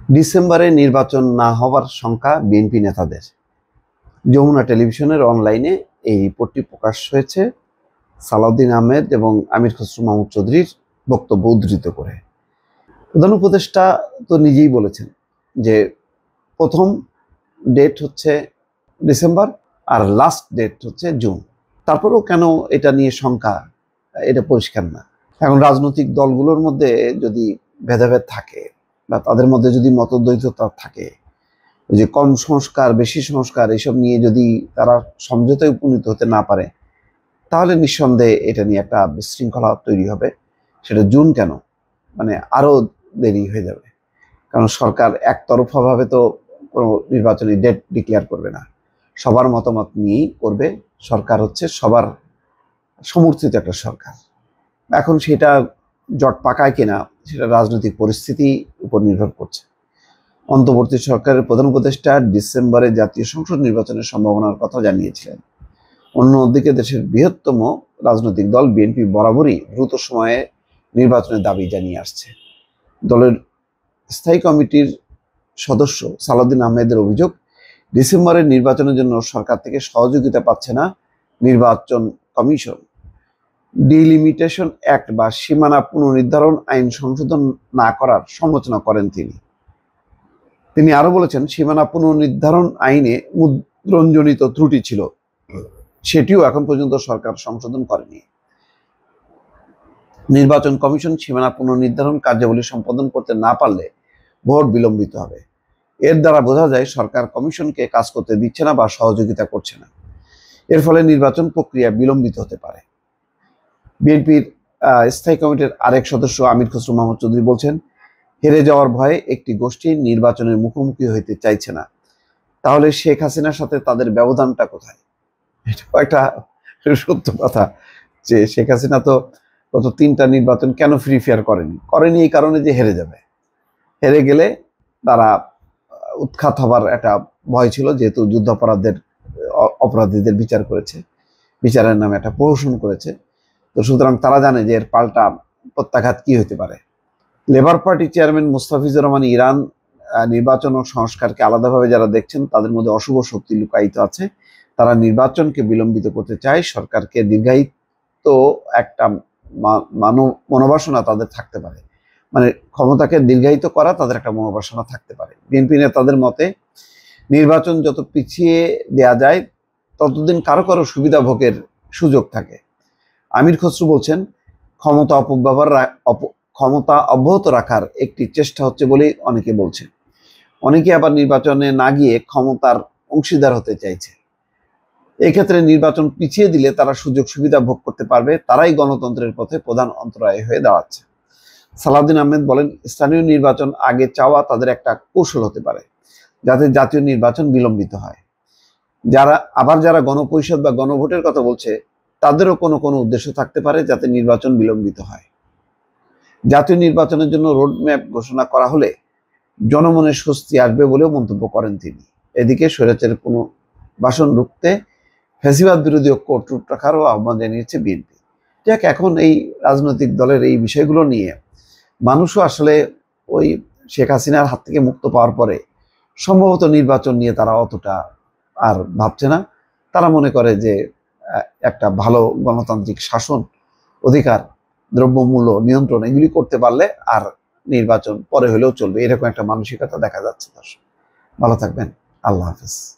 ডিসেম্বরে নির্বাচন না হওয়ার শঙ্কা বিএনপি নেতাদের। যমুনা টেলিভিশনের অনলাইনে এই রিপোর্টটি প্রকাশ হয়েছে সালাউদ্দিন আহমেদ এবং আমির খসরু মাহমুদ চৌধুরীর বক্তব্য উদ্ধৃত করে। প্রধান উপদেষ্টা তো নিজেই বলেছেন যে প্রথম ডেট হচ্ছে ডিসেম্বর আর লাস্ট ডেট হচ্ছে জুন। তারপরেও কেন এটা নিয়ে শঙ্কা, এটা পরিষ্কার না। এখন রাজনৈতিক দলগুলোর মধ্যে যদি ভেদাভেদ থাকে বা তাদের মধ্যে যদি মতদ্বৈধতা থাকে, ওই যে কম সংস্কার বেশি সংস্কার এসব নিয়ে যদি তারা সমঝোতায় উপনীত হতে না পারে, তাহলে নিঃসন্দেহে এটা নিয়ে একটা বিশৃঙ্খলা তৈরি হবে। সেটা জুন কেন, মানে আরো দেরি হয়ে যাবে। কারণ সরকার একতরফাভাবে তো কোনো নির্বাচনী ডেট ডিক্লেয়ার করবে না, সবার মতামত নিয়েই করবে। সরকার হচ্ছে সবার সমর্থিত একটা সরকার। এখন সেটা জট পাকায় কিনা সেটা রাজনৈতিক পরিস্থিতির উপর নির্ভর করছে। অন্তর্বর্তী সরকারের প্রধান উপদেষ্টা ডিসেম্বরে জাতীয় সংসদ নির্বাচনের সম্ভাবনার কথা জানিয়েছিলেন। অন্যদিকে দেশের বৃহত্তম রাজনৈতিক দল বিএনপি বরাবরই দ্রুত সময়ে নির্বাচনের দাবি জানিয়ে আসছে। দলের স্থায়ী কমিটির সদস্য সালাউদ্দিন আহমেদের অভিযোগ, ডিসেম্বরের নির্বাচনের জন্য সরকার থেকে সহযোগিতা পাচ্ছে না নির্বাচন কমিশন। ডিলিমিটেশন অ্যাক্ট বা সীমানা পুনর্নির্ধারণ আইন সংশোধন না করার সমালোচনা করেন তিনি আরো বলেছেন, সীমানা পুনর্নির্ধারণ আইনে মুদ্রণজনিত ত্রুটি ছিল, সেটিও এখন পর্যন্ত সরকার সংশোধন করেনি। নির্বাচন কমিশন সীমানা পুনর্নির্ধারণ কার্যাবলী সম্পাদন করতে না পারলে ভোট বিলম্বিত হবে। এর দ্বারা বোঝা যায় সরকার কমিশনকে কাজ করতে দিচ্ছে না বা সহযোগিতা করছে না। এর ফলে নির্বাচন প্রক্রিয়া বিলম্বিত হতে পারে। বিএনপির স্থায়ী কমিটির আরেক সদস্য আমির খসরু মাহমুদ চৌধুরী বলছেন, হেরে যাওয়ার ভয়ে একটি গোষ্ঠী নির্বাচনের মুখোমুখি হইতে চাইছে না। তাহলে শেখ হাসিনার সাথে তাদের ব্যবধানটা কোথায়? এটাও একটা সত্য কথা যে শেখ হাসিনা তো গত 3টা নির্বাচন কেন ফ্রি ফেয়ার করেনি এই কারণে যে হেরে যাবে। হেরে গেলে তারা উৎখাত হবার একটা ভয় ছিল, যেহেতু অপরাধীদের বিচার করেছে, বিচারের নামে একটা প্রহসন করেছে। তো সুতরাং তারা জানে যে এর পাল্টা প্রত্যাঘাত কি হতে পারে। Labour party chairman Mustafizur Rahman Iran নির্বাচন ও সংস্কারকে আলাদাভাবে যারা দেখছেন তাদের মধ্যে অশুভ শক্তি লুকায়িত আছে। তারা নির্বাচনকে বিলম্বিত করতে চায়। সরকারকে দীর্ঘায়িত একটা মনোবাসনা তাদের থাকতে পারে, মানে ক্ষমতাকে দীর্ঘায়িত করা তাদের একটা মনোবাসনা থাকতে পারে। বিএনপি নেতাদের মতে নির্বাচন যত পিছিয়ে দেয়া যায় ততদিন কারো কারো সুবিধা ভোগের সুযোগ থাকে। আমির খসরু বলছেন, ক্ষমতা অব্যাহত রাখার একটি চেষ্টা হচ্ছে বলেই অনেকে বলছেন। অনেকে আবার নির্বাচনে না গিয়ে ক্ষমতার অংশীদার হতে চাইছে। এক্ষেত্রে নির্বাচন পিছিয়ে দিলে তারা সুযোগ সুবিধা ভোগ করতে পারবে, তারাই গণতন্ত্রের পথে প্রধান অন্তরায় হয়ে দাঁড়াচ্ছে। সালাউদ্দিন আহমেদ বলেন, স্থানীয় নির্বাচন আগে চাওয়া তাদের একটা কৌশল হতে পারে, যাতে জাতীয় নির্বাচন বিলম্বিত হয়। যারা গণপরিষদ বা গণভোটের কথা বলছে তাদেরও কোনো উদ্দেশ্য থাকতে পারে যাতে নির্বাচন বিলম্বিত হয়। জাতীয় নির্বাচনের জন্য রোডম্যাপ ঘোষণা করা হলে জনমনের স্বস্তি আসবে বলেও মন্তব্য করেন তিনি। এদিকে স্বৈরাচারের কোনো বাসন রুখতে ফ্যাসিবাদ বিরোধী ঐক্য অটুট রাখারও আহ্বান জানিয়েছে বিএনপি। যাক, এখন এই রাজনৈতিক দলের এই বিষয়গুলো নিয়ে মানুষও আসলে ওই শেখ হাসিনার হাত থেকে মুক্ত পাওয়ার পরে সম্ভবত নির্বাচন নিয়ে তারা অতটা আর ভাবছে না। তারা মনে করে যে একটা ভালো গণতান্ত্রিক শাসন, অধিকার, দ্রব্যমূল্য নিয়ন্ত্রণ এগুলি করতে পারলে আর নির্বাচন পরে হলেও চলবে, এরকম একটা মানসিকতা দেখা যাচ্ছে। দর্শক ভালো থাকবেন, আল্লাহ হাফেজ।